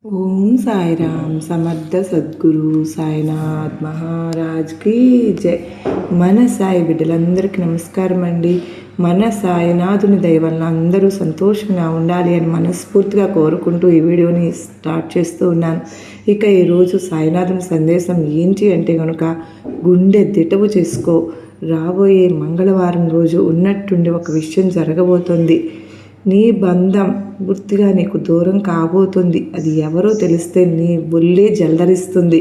ఓం సాయిరామ్ సమర్థ సద్గురు సాయినాథ్ మహారాజ్కి జై. మన సాయి బిడ్డలందరికీ నమస్కారం అండి. మన సాయినాథుని దయ వలన అందరూ సంతోషంగా ఉండాలి అని మనస్ఫూర్తిగా కోరుకుంటూ ఈ వీడియోని స్టార్ట్ చేస్తూ ఉన్నాను. ఇక ఈరోజు సాయినాథుని సందేశం ఏంటి అంటే కనుక, గుండె దిటవు చేసుకో, రాబోయే మంగళవారం రోజు ఉన్నట్టుండి ఒక విషయం జరగబోతుంది. నీ బంధం పూర్తిగా నీకు దూరం కాబోతుంది. అది ఎవరో తెలిస్తే నీ ఒళ్ళే జల్దరిస్తుంది,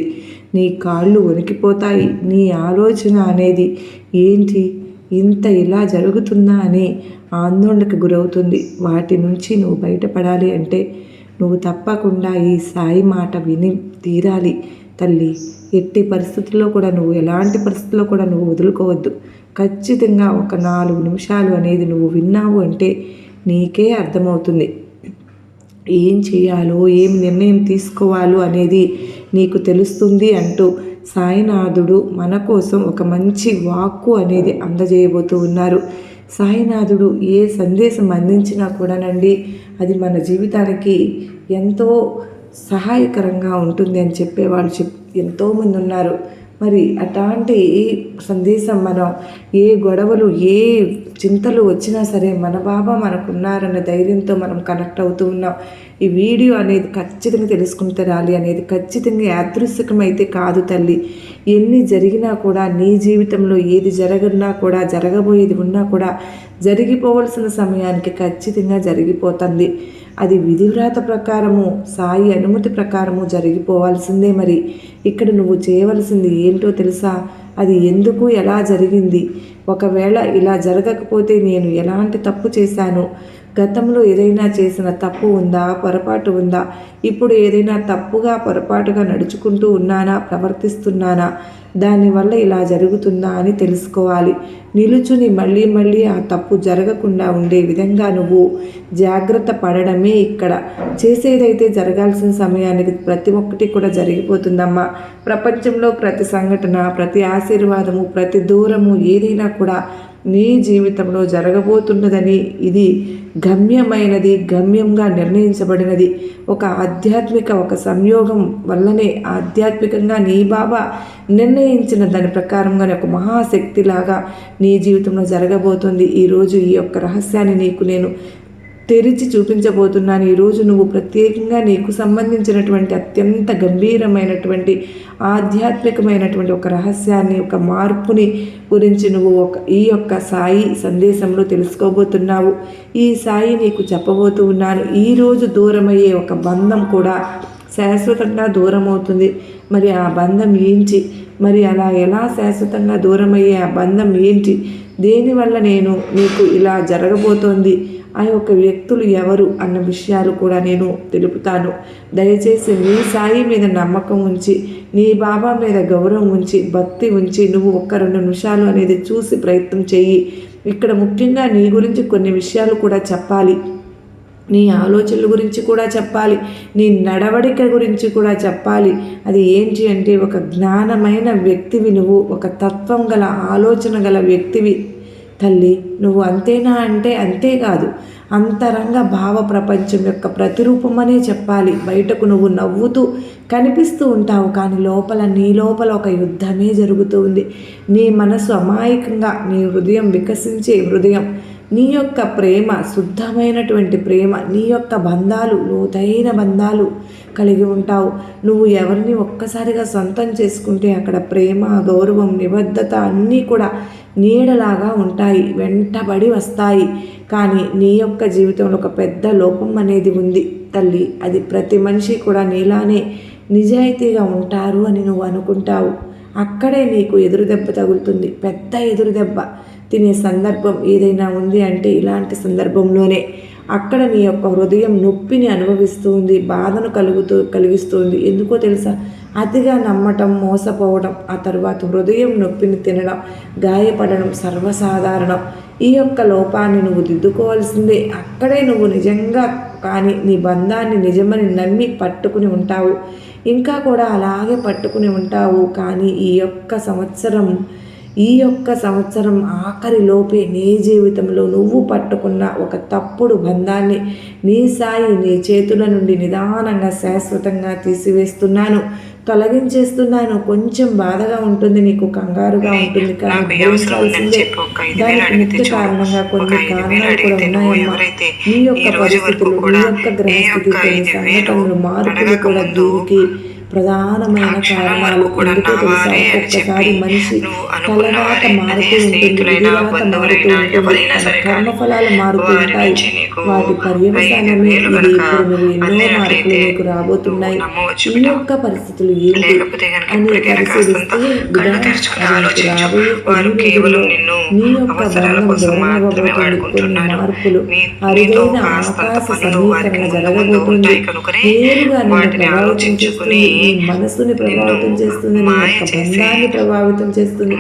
నీ కాళ్ళు వణికిపోతాయి. నీ ఆలోచన అనేది ఏంటి, ఇంత ఇలా జరుగుతుందా అని ఆందోళనకు గురవుతుంది. వాటి నుంచి నువ్వు బయటపడాలి అంటే నువ్వు తప్పకుండా ఈ సాయి మాట విని తీరాలి తల్లి. ఎట్టి పరిస్థితుల్లో కూడా నువ్వు ఎలాంటి పరిస్థితుల్లో కూడా నువ్వు వదులుకోవద్దు. ఖచ్చితంగా ఒక 4 నిమిషాలు అనేది నువ్వు విన్నావు అంటే నీకే అర్థమవుతుంది ఏం చేయాలో, ఏం నిర్ణయం తీసుకోవాలో అనేది నీకు తెలుస్తుంది అంటూ సాయినాథుడు మన కోసం ఒక మంచి వాక్కు అనేది అందజేయబోతూ ఉన్నారు. సాయినాథుడు ఏ సందేశం అందించినా కూడానండి, అది మన జీవితానికి ఎంతో సహాయకరంగా ఉంటుంది అని చెప్పేవాళ్ళు ఎంతోమంది ఉన్నారు. మరి అట్లాంటి సందేశం మనం ఏ గొడవలు, ఏ చింతలు వచ్చినా సరే మన బాబా మనకున్నారన్న ధైర్యంతో మనం కనెక్ట్ అవుతూ ఉన్నాం. ఈ వీడియో అనేది ఖచ్చితంగా తెలుసుకుని తీరాలి అనేది ఖచ్చితంగా యాదృశ్చికమైతే కాదు తల్లి. ఎన్ని జరిగినా కూడా నీ జీవితంలో ఏది జరగన్నా కూడా, జరగబోయేది ఉన్నా కూడా జరిగిపోవలసిన సమయానికి ఖచ్చితంగా జరిగిపోతుంది. అది విధివ్రాత ప్రకారము, సాయి అనుమతి ప్రకారము జరిగిపోవాల్సిందే. మరి ఇక్కడ నువ్వు చేయవలసింది ఏంటో తెలుసా? అది ఎందుకు, ఎలా జరిగింది, ఒకవేళ ఇలా జరగకపోతే నేను ఎలాంటి తప్పు చేశాను, గతంలో ఏదైనా చేసిన తప్పు ఉందా, పొరపాటు ఉందా, ఇప్పుడు ఏదైనా తప్పుగా పొరపాటుగా నడుచుకుంటూ ఉన్నానా, ప్రవర్తిస్తున్నానా, దానివల్ల ఇలా జరుగుతుందా అని తెలుసుకోవాలి. నిలుచుని మళ్ళీ మళ్ళీ ఆ తప్పు జరగకుండా ఉండే విధంగా నువ్వు జాగ్రత్త పడడమే ఇక్కడ. చేసేదైతే జరగాల్సిన సమయానికి ప్రతి ఒక్కటి కూడా జరిగిపోతుందమ్మా. ప్రపంచంలో ప్రతి సంఘటన, ప్రతి ఆశీర్వాదము, ప్రతి దూరము ఏదైనా కూడా నీ జీవితంలో జరగబోతున్నదని, ఇది గమ్యమైనది, గమ్యంగా నిర్ణయించబడినది. ఒక ఆధ్యాత్మిక ఒక సంయోగం వల్లనే ఆధ్యాత్మికంగా నీ బాబా నిర్ణయించిన దాని ప్రకారంగానే ఒక మహాశక్తిలాగా నీ జీవితంలో జరగబోతుంది. ఈరోజు ఈ యొక్క రహస్యాన్ని నీకు నేను తెరిచి చూపించబోతున్నాను. ఈరోజు నువ్వు ప్రత్యేకంగా నీకు సంబంధించినటువంటి అత్యంత గంభీరమైనటువంటి ఆధ్యాత్మికమైనటువంటి ఒక రహస్యాన్ని, ఒక మార్పుని గురించి నువ్వు ఈ యొక్క సాయి సందేశంలో తెలుసుకోబోతున్నావు. ఈ సాయి నీకు చెప్పబోతూ ఉన్నాను. ఈరోజు దూరమయ్యే ఒక బంధం కూడా శాశ్వతంగా దూరం అవుతుంది. మరి ఆ బంధం ఏంటి, మరి అలా ఎలా శాశ్వతంగా దూరమయ్యే ఆ బంధం ఏంటి, దేనివల్ల నేను నీకు ఇలా జరగబోతోంది, ఆ యొక్క వ్యక్తులు ఎవరు అన్న విషయాలు కూడా నేను తెలుపుతాను. దయచేసి నీ సాయి మీద నమ్మకం ఉంచి, నీ బాబా మీద గౌరవం ఉంచి, భక్తి ఉంచి నువ్వు 1-2 నిమిషాలు అనేది చూసి ప్రయత్నం చెయ్యి. ఇక్కడ ముఖ్యంగా నీ గురించి కొన్ని విషయాలు కూడా చెప్పాలి, నీ ఆలోచనల గురించి కూడా చెప్పాలి, నీ నడవడిక గురించి కూడా చెప్పాలి. అది ఏంటి అంటే, ఒక జ్ఞానమైన వ్యక్తివి నువ్వు, ఒక తత్వం గల ఆలోచన గల వ్యక్తివి తల్లి. నువ్వు అంతేనా అంటే అంతేకాదు, అంతరంగ భావ ప్రపంచం యొక్క ప్రతిరూపమనే చెప్పాలి. బయటకు నువ్వు నవ్వుతూ కనిపిస్తూ ఉంటావు, కానీ లోపల నీ లోపల ఒక యుద్ధమే జరుగుతూ ఉంది. నీ మనసు అమాయకంగా, నీ హృదయం వికసించే హృదయం, నీ యొక్క ప్రేమ శుద్ధమైనటువంటి ప్రేమ, నీ యొక్క బంధాలు లోతైన బంధాలు కలిగి ఉంటావు. నువ్వు ఎవరిని ఒక్కసారిగా సొంతం చేసుకుంటే అక్కడ ప్రేమ, గౌరవం, నిబద్ధత అన్నీ కూడా నీడలాగా ఉంటాయి, వెంటబడి వస్తాయి. కానీ నీ యొక్క జీవితంలో ఒక పెద్ద లోపం అనేది ఉంది తల్లి. అది ప్రతి మనిషి కూడా నీలానే నిజాయితీగా ఉంటారు అని నువ్వు అనుకుంటావు. అక్కడే నీకు ఎదురుదెబ్బ తగులుతుంది. పెద్ద ఎదురుదెబ్బ తినే సందర్భం ఏదైనా ఉంది అంటే ఇలాంటి సందర్భంలోనే. అక్కడ నీ యొక్క హృదయం నొప్పిని అనుభవిస్తుంది, బాధను కలిగిస్తుంది. ఎందుకో తెలుసా? అతిగా నమ్మటం, మోసపోవడం, ఆ తర్వాత హృదయం నొప్పిని తినడం, గాయపడడం సర్వసాధారణం. ఈ యొక్క లోపాన్ని నువ్వు దిద్దుకోవాల్సిందే. అక్కడే నువ్వు నిజంగా కానీ నీ బంధాన్ని నిజమని నమ్మి పట్టుకుని ఉంటావు, ఇంకా కూడా అలాగే పట్టుకుని ఉంటావు. కానీ ఈ యొక్క సంవత్సరం ఈ యొక్క సంవత్సరం ఆఖరి లోపే నీ జీవితంలో నువ్వు పట్టుకున్న ఒక తప్పుడు బంధాన్ని నీ సాయి నీ చేతుల నుండి నిదానంగా శాశ్వతంగా తీసివేస్తున్నాను, తొలగించేస్తున్నాను. కొంచెం బాధగా ఉంటుంది, నీకు కంగారుగా ఉంటుంది, కానీ భరించాల్సిందే. దానికి ముఖ్య కారణంగా కొన్ని కారణాలు కూడా ఉన్నాయమ్మా. నీ యొక్క పరిస్థితులు, నీ యొక్క గ్రహస్థితి, కొన్ని సంఘటనలు, మార్పులు కూడా దీనికి ప్రధానమైన కారణాలు. ఎందుకో తెలుసా, ఒక్కొక్కసారి మనిషి తలరాత మారుతూ ఉంటుంది, విధిరాత మారుతూ ఉంటుంది, తన కర్మఫలాలు మారుతూ ఉంటాయి. వాటి పర్యవసానమే ఇది. ఇప్పుడు నువ్వు ఎన్నో మార్పులు నీకు రాబోతున్నాయి. ఈ యొక్క పరిస్థితులు ఏంటి అని పరిశీలిస్తే రాబోయే కొన్ని రోజుల్లో నీ యొక్క బంధం దూరమవ్వబోతుంది. కొన్ని మార్పులు, అరుదైన ఆకాశ సమీకరణ జరగబోతుంది. నేరుగా నిన్ను ప్రభావితం చేస్తుంది, నీ మనసుని ప్రభావితం చేస్తుంది, నీ యొక్క బంధాన్ని ప్రభావితం చేస్తుంది,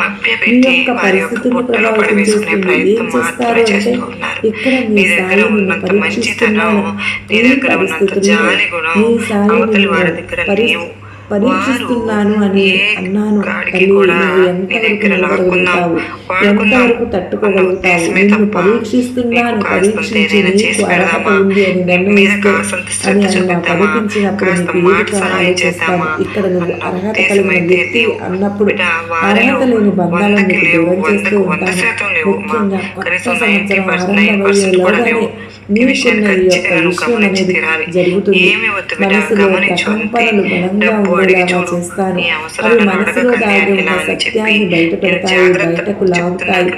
నీ యొక్క పరిస్థితులను ప్రభావితం చేస్తుంది. ఏం చేస్తారు అంటే, ఇక్కడ నీ సాయి నిన్ను పరీక్షిస్తున్నాను. నీ పరిస్థితుల్లో నీ సాయి పరీక్షిస్తున్నాను అని అన్నాను. తల్లి, నువ్వు ఎంతవరకు నిలబడగలుగుతావు, ఎంతవరకు తట్టుకోగలుగుతావు? నిన్ను పరీక్షిస్తున్నాను, పరీక్షించి నీకు అర్హత ఉంది అని నిర్ణయిస్తే అని అన్న పరీక్షించినప్పుడు నీకు ఏది కావాలో చేస్తాను. ఇక్కడ నువ్వు అర్హత కలిగిన వ్యక్తి అన్నప్పుడు అర్హత లేని బంధాలను నీకు దూరం చేస్తూ ఉంటాను. ముఖ్యంగా కొత్త సంవత్సరం ఆరంభమయ్యేలోగానే నీకున్న ఈ యొక్క విషయం అనేది జరుగుతుంది. మనసులో ప్రకంపనలు బలంగా ఉండేలాగా చేస్తాను. అవి మనసులో దాగి ఉన్న సత్యాన్ని బయట పెడతాయి, బయటకు లాగుతాయి.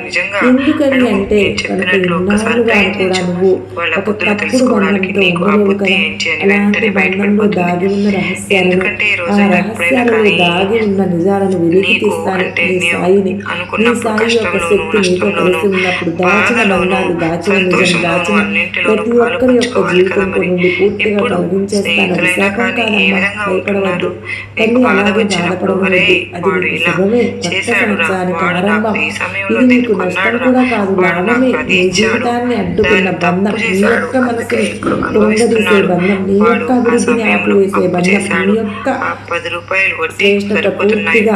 ఎందుకని అంటే, కనుక ఇన్నాళ్ళుగా కూడా నువ్వు ఒక తప్పుడు బంధంతో ఉండలేవు కదా. అలాంటి బంధంలో దాగి ఉన్న రహస్యాలను, ఆ రహస్యాలలో దాగి ఉన్న నిజాలను వెలికి తీస్తాను. నీ సాయిని, నీ సాయి యొక్క శక్తి నీతో కలిసి ఉన్నప్పుడు దాచిన బంధాలు, దాచిన నిజం, దాచిన ప్రతి ఒక్కరి యొక్క జీవితంతో నుండి పూర్తిగా తొలగించేస్తాను. అది శాపం కాదమ్మా, భయపడవద్దు తల్లి, అలాగే బాధపడవద్దు. అది నీకు శుభమే. కొత్త సంవత్సరానికి ఆరంభం. ఇది నీకు నష్టం కూడా కాదు, లాభమే. నీ జీవితాన్ని అడ్డుకున్న బంధం, నీ యొక్క మనసుని పొంగదీసే బంధం, నీ యొక్క అభివృద్ధిని ఆపివేసే బంధం, నీ యొక్క శ్రేష్టత పూర్తిగా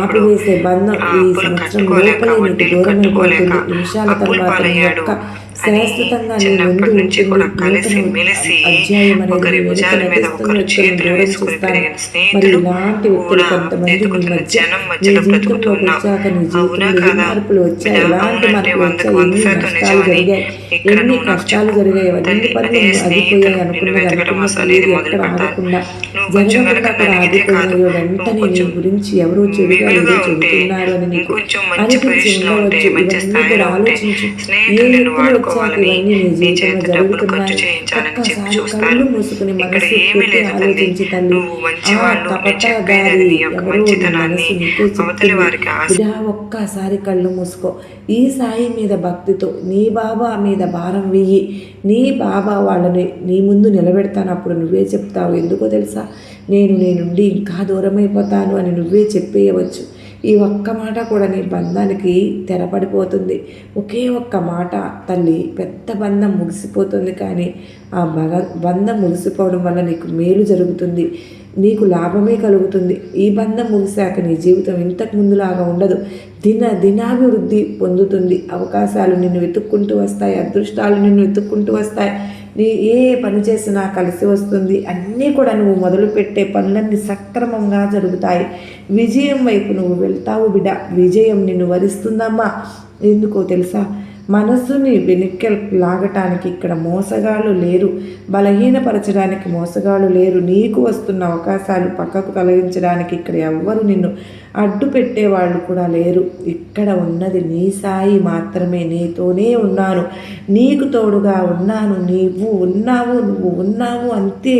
ఆపివేసే బంధం ఈ సంవత్సరం లోపలే నీకు దూరమైపోతుంది. నిమిషాల తర్వాత నీ యొక్క శాశ్వతంగా నీ ముందు ఉంటుంది. నూతన అధ్యాయం అనేది వెనుక నటిస్తున్న వ్యక్తులను దూరం చేస్తాను. మరి ఇలాంటి వ్యక్తులు కొంతమంది నీ మధ్య నీ జీవితంలోకి వచ్చాక నీ జీవితంలో ఏ మార్పులు వచ్చాయి, ఎలాంటి మార్పులు వచ్చాయి, ఎన్ని నష్టాలు జరిగాయి, ఎన్ని కష్టాలు జరిగాయి, అవన్నీ పనులు ఆగిపోయాయి అనుకున్నది ఎక్కడ ఆగకుండా జరగకుండా అక్కడ ఆగిపోయాయో వెంటనే నీ గురించి ఎవరో చెడుగా ఏదో చెబుతున్నారు అని నీకు అనిపించి ఉండవచ్చు. ఇవన్నీ కూడా ఆలోచించు. ఏ వ్యక్తులు వచ్చాక ఇవన్నీ నీ జీవితంలో జరుగుతున్నాయి. ఒక్కసారి కళ్ళు మూసుకుని మనసు పెట్టి ఆలోచించి తల్లి, ఆ కపటదారి ఎవరో నీ మనసు నీకే చెప్తుంది. ఇలా ఒక్కసారి కళ్ళు మూసుకో. ఈ సాయి మీద భక్తితో నీ బాబా మీద భారం వెయ్యి. నీ బాబా వాళ్ళని నీ ముందు నిలబెడతాను. అప్పుడు నువ్వే చెప్తావు, ఎందుకో తెలుసా, నేను నీ నుండి ఇంకా దూరమైపోతాను అని నువ్వే చెప్పేయవచ్చు. ఈ ఒక్క మాట కూడా నీ బంధానికి తెరపడిపోతుంది. ఒకే ఒక్క మాట తల్లి, పెద్ద బంధం ముగిసిపోతుంది. కానీ ఆ బంధం ముగిసిపోవడం వల్ల నీకు మేలు జరుగుతుంది, నీకు లాభమే కలుగుతుంది. ఈ బంధం ముగిశాక నీ జీవితం ఇంతకు ముందులాగా ఉండదు. దినాభివృద్ధి పొందుతుంది. అవకాశాలు నిన్ను వెతుక్కుంటూ వస్తాయి, అదృష్టాలు నిన్ను వెతుక్కుంటూ వస్తాయి. నీ ఏ పని చేసినా కలిసి వస్తుంది. అన్నీ కూడా నువ్వు మొదలుపెట్టే పనులన్నీ సక్రమంగా జరుగుతాయి. విజయం వైపు నువ్వు వెళ్తావు బిడ్డ. విజయం నిన్ను వరిస్తుందమ్మా. ఎందుకో తెలుసా, మనసుని వెనక్కి లాగటానికి ఇక్కడ మోసగాళ్ళు లేరు, బలహీనపరచడానికి మోసగాళ్ళు లేరు. నీకు వస్తున్న అవకాశాలు పక్కకు తొలగించడానికి ఇక్కడ ఎవ్వరు నిన్ను అడ్డు పెట్టేవాళ్ళు కూడా లేరు. ఇక్కడ ఉన్నది నీ సాయి మాత్రమే. నీతోనే ఉన్నాను, నీకు తోడుగా ఉన్నాను. నువ్వు ఉన్నావు అంతే.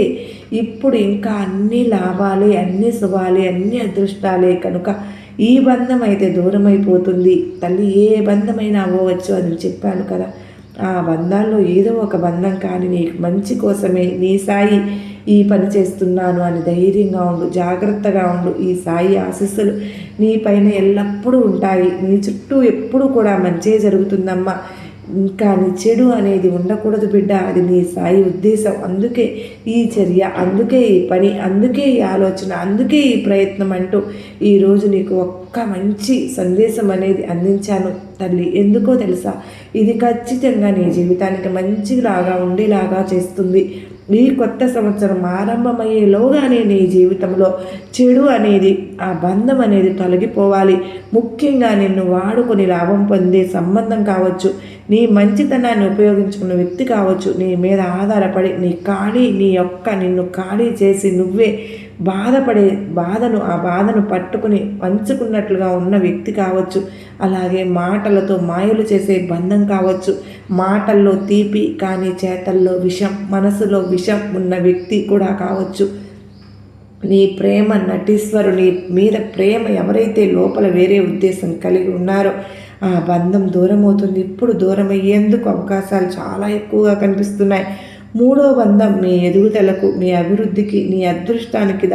ఇప్పుడు ఇంకా అన్ని లాభాలే, అన్ని శుభాలే, అన్ని అదృష్టాలే. కనుక ఈ బంధం అయితే దూరమైపోతుంది తల్లి. ఏ బంధమైనా అవ్వవచ్చు అని చెప్పాను కదా. ఆ బంధాల్లో ఏదో ఒక బంధం కానీ నీకు మంచి కోసమే నీ సాయి ఈ పని చేస్తున్నాను అని ధైర్యంగా ఉండు, జాగ్రత్తగా ఉండు. ఈ సాయి ఆశీస్సులు నీ పైన ఎల్లప్పుడూ ఉంటాయి. నీ చుట్టూ ఎప్పుడు కూడా మంచే జరుగుతుందమ్మా. కానీ చెడు అనేది ఉండకూడదు బిడ్డ, అది నీ సాయి ఉద్దేశం. అందుకే ఈ చర్య, అందుకే ఈ పని, అందుకే ఈ ఆలోచన, అందుకే ఈ ప్రయత్నం అంటూ ఈరోజు నీకు ఒక్క మంచి సందేశం అనేది అందించాను తల్లి. ఎందుకో తెలుసా, ఇది ఖచ్చితంగా నీ జీవితానికి మంచిలాగా ఉండేలాగా చేస్తుంది. ఈ కొత్త సంవత్సరం ఆరంభమయ్యేలోగానే నీ జీవితంలో చెడు అనేది, ఆ బంధం అనేది తొలగిపోవాలి. ముఖ్యంగా నిన్ను వాడుకొని లాభం పొందే సంబంధం కావచ్చు, నీ మంచితనాన్ని ఉపయోగించుకున్న వ్యక్తి కావచ్చు, నీ మీద ఆధారపడి నిన్ను ఖాళీ చేసి నువ్వే బాధపడే ఆ బాధను పట్టుకుని పంచుకున్నట్లుగా ఉన్న వ్యక్తి కావచ్చు, అలాగే మాటలతో మాయలు చేసే బంధం కావచ్చు, మాటల్లో తీపి కానీ చేతల్లో విషం, మనసులో విషం ఉన్న వ్యక్తి కూడా కావచ్చు. నీ ప్రేమ నటీశ్వరుని మీద ప్రేమ ఎవరైతే లోపల వేరే ఉద్దేశం కలిగి ఉన్నారో ఆ బంధం దూరం అవుతుంది. ఇప్పుడు దూరం అయ్యేందుకు అవకాశాలు చాలా ఎక్కువగా కనిపిస్తున్నాయి. మూడో బంధం మీ ఎదుగుదలకు, మీ అభివృద్ధికి, నీ అదృష్టానికి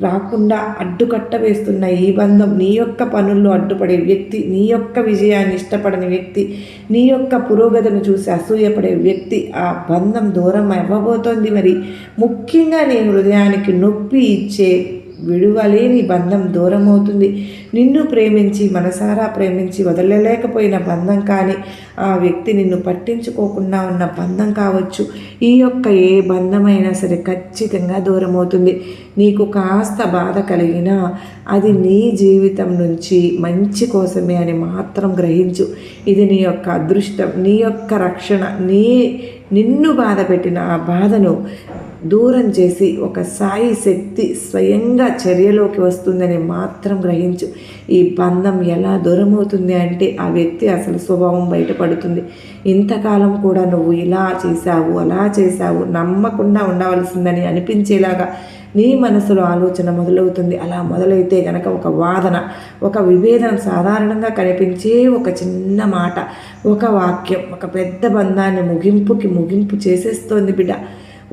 రాకుండా అడ్డుకట్ట వేస్తున్న ఈ బంధం, నీ యొక్క పనుల్లో అడ్డుపడే వ్యక్తి, నీ యొక్క విజయాన్ని ఇష్టపడని వ్యక్తి, నీ యొక్క పురోగతిని చూసి అసూయపడే వ్యక్తి, ఆ బంధం దూరం అవ్వబోతోంది. మరి ముఖ్యంగా నీ హృదయానికి నొప్పి ఇచ్చే విడువలేని బంధం దూరం అవుతుంది. నిన్ను ప్రేమించి మనసారా ప్రేమించి వదలలేకపోయిన బంధం కానీ, ఆ వ్యక్తి నిన్ను పట్టించుకోకుండా ఉన్న బంధం కావచ్చు. ఈ యొక్క ఏ బంధమైనా సరే ఖచ్చితంగా దూరం అవుతుంది. నీకు కాస్త బాధ కలిగినా అది నీ జీవితం నుంచి మంచి కోసమే అని మాత్రం గ్రహించు. ఇది నీ యొక్క అదృష్టం, నీ యొక్క రక్షణ. నిన్ను బాధ పెట్టిన ఆ బాధను దూరం చేసి ఒక సాయి శక్తి స్వయంగా చర్యలోకి వస్తుందని మాత్రం గ్రహించు. ఈ బంధం ఎలా దూరం అవుతుంది అంటే ఆ వ్యక్తి అసలు స్వభావం బయటపడుతుంది. ఇంతకాలం కూడా నువ్వు ఇలా చేశావు, అలా చేశావు, నమ్మకుండా ఉండవలసిందని అనిపించేలాగా నీ మనసులో ఆలోచన మొదలవుతుంది. అలా మొదలైతే గనక ఒక వాదన, ఒక విభేదం, సాధారణంగా కనిపించే ఒక చిన్న మాట, ఒక వాక్యం ఒక పెద్ద బంధాన్ని ముగింపు చేసేస్తోంది బిడ్డ.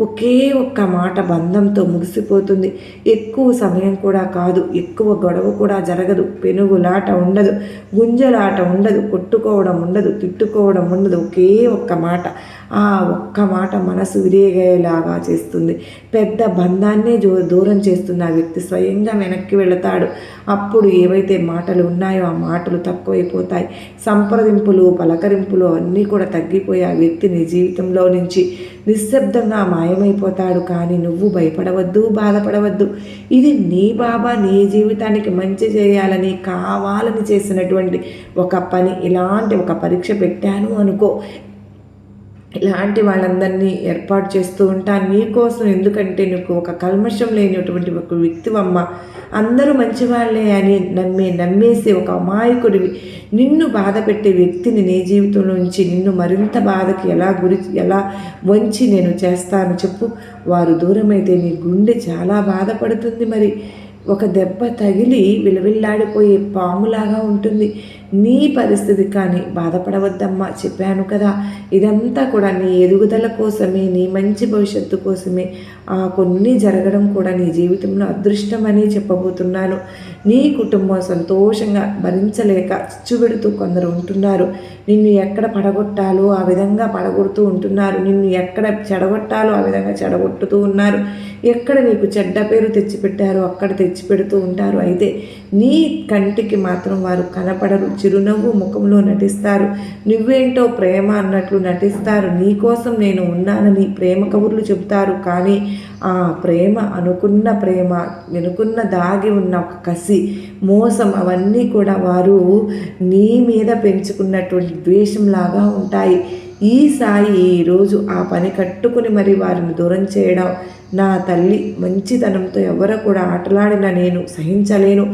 ఒకే ఒక్క మాట బంధంతో ముగిసిపోతుంది. ఎక్కువ సమయం కూడా కాదు, ఎక్కువ గొడవ కూడా జరగదు, పెనుగులాట ఉండదు, గుంజలాట ఉండదు, కొట్టుకోవడం ఉండదు, తిట్టుకోవడం ఉండదు. ఒకే ఒక్క మాట, ఆ ఒక్క మాట మనసు విరిగేలాగా చేస్తుంది. పెద్ద బంధాన్నే దూరం చేస్తున్న ఆ వ్యక్తి స్వయంగా వెనక్కి వెళతాడు. అప్పుడు ఏవైతే మాటలు ఉన్నాయో ఆ మాటలు తక్కువైపోతాయి. సంప్రదింపులు, పలకరింపులు అన్నీ కూడా తగ్గిపోయి ఆ వ్యక్తి నీ జీవితంలో నుంచి నిశ్శబ్దంగా మాయమైపోతాడు. కానీ నువ్వు భయపడవద్దు, బాధపడవద్దు. ఇది నీ బాబా నీ జీవితానికి మంచి చేయాలని కావాలని చేసినటువంటి ఒక పని. ఇలాంటి ఒక పరీక్ష పెట్టాను అనుకో, ఇలాంటి వాళ్ళందరినీ ఏర్పాటు చేస్తూ ఉంటాను నీకోసం. ఎందుకంటే నీకు ఒక కల్మషం లేనటువంటి ఒక వ్యక్తివమ్మ, అందరూ మంచివాళ్ళే అని నమ్మేసి ఒక అమాయకుడివి. నిన్ను బాధ పెట్టే వ్యక్తిని నీ జీవితంలో నుంచి నిన్ను మరింత బాధకి ఎలా వంచి నేను చేస్తాను చెప్పు. వారు దూరమైతే నీ గుండె చాలా బాధపడుతుంది. మరి ఒక దెబ్బ తగిలి విలవిల్లాడిపోయే పాములాగా ఉంటుంది నీ పరిస్థితి. కానీ బాధపడవద్దమ్మా, చెప్పాను కదా, ఇదంతా కూడా నీ ఎదుగుదల కోసమే, నీ మంచి భవిష్యత్తు కోసమే. కొన్ని జరగడం కూడా నీ జీవితంలో అదృష్టం అని చెప్పబోతున్నాను. నీ కుటుంబం సంతోషంగా భరించలేక చిచ్చుబెడుతూ కొందరు ఉంటున్నారు. నిన్ను ఎక్కడ పడగొట్టాలో ఆ విధంగా పడగొడుతూ ఉంటున్నారు. నిన్ను ఎక్కడ చెడగొట్టాలో ఆ విధంగా చెడగొట్టుతూ ఉన్నారు. ఎక్కడ నీకు చెడ్డ పేరు తెచ్చిపెట్టారో అక్కడ తెచ్చిపెడుతూ ఉంటారు. అయితే నీ కంటికి మాత్రం వారు కనపడరు. చిరునవ్వు ముఖంలో నటిస్తారు. నువ్వేంటో ప్రేమ అన్నట్లు నటిస్తారు. నీకోసం నేను ఉన్నానని ప్రేమ కబుర్లు చెబుతారు. కానీ ఆ ప్రేమ అనుకున్న ప్రేమ వెనుకున్న దాగి ఉన్న ఒక కసి, మోసం అవన్నీ కూడా వారు నీ మీద పెంచుకున్నటువంటి ద్వేషంలాగా ఉంటాయి. ఈ సాయి ఈరోజు ఆ పని కట్టుకుని మరి వారిని దూరం చేయడం, నా తల్లి మంచితనంతో ఎవరు కూడా ఆటలాడినా నేను సహించలేను.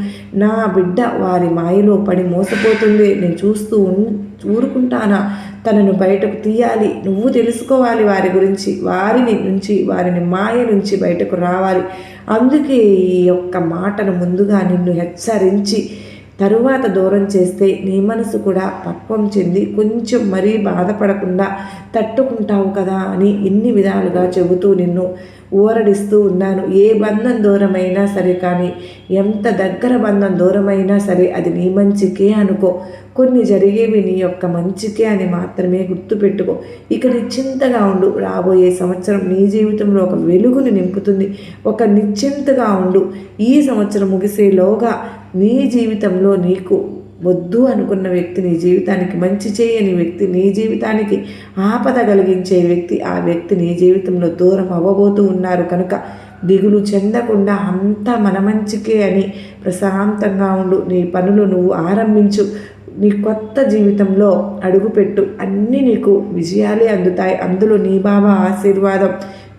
నా బిడ్డ వారి మాయలో పడి మోసపోతుంది, నేను చూస్తూ ఊరుకుంటానా? తనను బయటకు తీయాలి. నువ్వు తెలుసుకోవాలి వారి గురించి, వారిని మాయ నుంచి బయటకు రావాలి. అందుకే ఈ యొక్క మాటను ముందుగా నిన్ను హెచ్చరించి తరువాత దూరం చేస్తే నీ మనసు కూడా పక్వం చెంది కొంచెం మరీ బాధపడకుండా తట్టుకుంటావు కదా అని ఇన్ని విధాలుగా చెబుతూ నిన్ను ఊరడిస్తూ ఉన్నాను. ఏ బంధం దూరమైనా సరే, కానీ ఎంత దగ్గర బంధం దూరమైనా సరే అది నీ మంచికే అనుకో. కొన్ని జరిగేవి నీ యొక్క మంచికే అని మాత్రమే గుర్తుపెట్టుకో. ఇక నిశ్చింతగా ఉండు. రాబోయే సంవత్సరం నీ జీవితంలో ఒక వెలుగుని నింపుతుంది. ఒక నిశ్చింతగా ఉండు. ఈ సంవత్సరం ముగిసేలోగా నీ జీవితంలో నీకు వద్దు అనుకున్న వ్యక్తి, నీ జీవితానికి మంచి చేయని వ్యక్తి, నీ జీవితానికి ఆపద కలిగించే వ్యక్తి, ఆ వ్యక్తి నీ జీవితంలో దూరం అవ్వబోతూ ఉన్నారు. కనుక దిగులు చెందకుండా అంతా మన మంచికే అని ప్రశాంతంగా ఉండు. నీ పనులు నువ్వు ఆరంభించు. నీ కొత్త జీవితంలో అడుగుపెట్టు. అన్నీ నీకు విజయాలే అందుతాయి. అందులో నీ బాబా ఆశీర్వాదం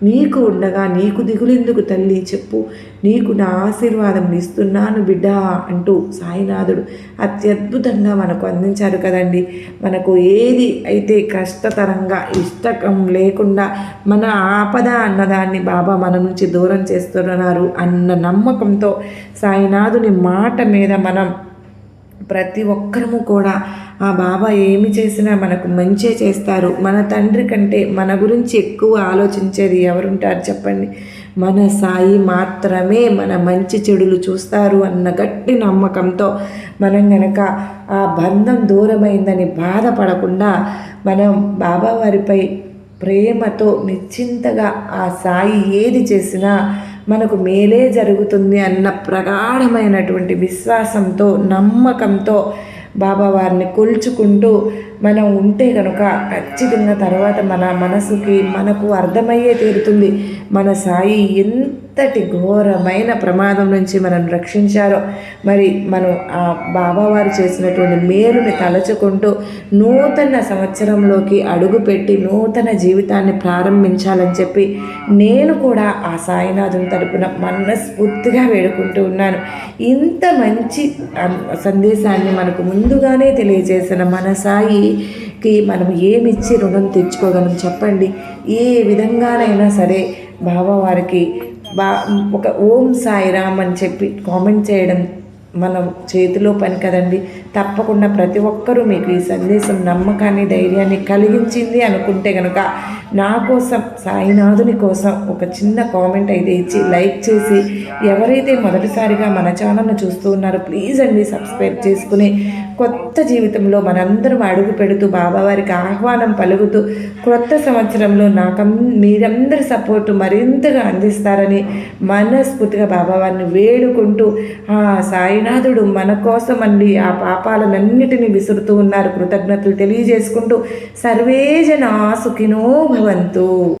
నీకు ఉండగా నీకు దిగులెందుకు తల్లి చెప్పు. నీకు నా ఆశీర్వాదం ఇస్తున్నాను బిడ్డ అంటూ సాయినాథుడు అత్యద్భుతంగా మనకు అందించారు కదండి. మనకు ఏది అయితే కష్టతరంగా ఇష్టకం లేకుండా మన ఆపద అన్నదాన్ని బాబా మన నుంచి దూరం చేస్తున్నారు అన్న నమ్మకంతో సాయినాథుని మాట మీద మనం ప్రతి ఒక్కరము కూడా ఆ బాబా ఏమి చేసినా మనకు మంచే చేస్తారు. మన తండ్రి కంటే మన గురించి ఎక్కువ ఆలోచించేది ఎవరుంటారు చెప్పండి? మన సాయి మాత్రమే మన మంచి చెడులు చూస్తారు అన్న గట్టి నమ్మకంతో మనం గనక ఆ బంధం దూరమైందని బాధపడకుండా మనం బాబా వారిపై ప్రేమతో నిశ్చింతగా ఆ సాయి ఏది చేసినా మనకు మేలే జరుగుతుంది అన్న ప్రగాఢమైనటువంటి విశ్వాసంతో, నమ్మకంతో బాబా వారిని కొలుచుకుంటూ మనం ఉంటే కనుక ఖచ్చితంగా తర్వాత మన మనసుకి మనకు అర్థమయ్యే తీరుతుంది మన సాయి ఎంతటి ఘోరమైన ప్రమాదం నుంచి మనం రక్షించారో. మరి మనం ఆ బాబావారు చేసినటువంటి మేలుని తలచుకుంటూ నూతన సంవత్సరంలోకి అడుగుపెట్టి నూతన జీవితాన్ని ప్రారంభించాలని చెప్పి నేను కూడా ఆ సాయినాథుని తరపున మనస్ఫూర్తిగా వేడుకుంటూ ఉన్నాను. ఇంత మంచి సందేశాన్ని మనకు ముందుగానే తెలియజేసిన మన సాయికి మనం ఏమిచ్చి రుణం తెచ్చుకోగలం చెప్పండి? ఏ విధంగానైనా సరే బాబా వారికి ఒక ఓం సాయిరామ్ అని చెప్పి కామెంట్ చేయడం మనం చేతిలో పని కదండి. తప్పకుండా ప్రతి ఒక్కరూ మీకు ఈ సందేశం నమ్మకాన్ని, ధైర్యాన్ని కలిగించింది అనుకుంటే కనుక నా కోసం, సాయినాథుని కోసం ఒక చిన్న కామెంట్ అయితే ఇచ్చి లైక్ చేసి, ఎవరైతే మొదటిసారిగా మన ఛానల్ను చూస్తూ ఉన్నారో ప్లీజ్ అండి సబ్స్క్రైబ్ చేసుకుని కొత్త జీవితంలో మనందరం అడుగు పెడుతూ బాబావారికి ఆహ్వానం పలుకుతూ కొత్త సంవత్సరంలో మీరందరి సపోర్టు మరింతగా అందిస్తారని మనస్ఫూర్తిగా బాబావారిని వేడుకుంటూ ఆ సాయినాథుడు మన కోసం అండి ఆ పాపాలన్నిటినీ విసురుతూ ఉన్నారు. కృతజ్ఞతలు తెలియజేసుకుంటూ సర్వే జనా సుఖినో భవంతు.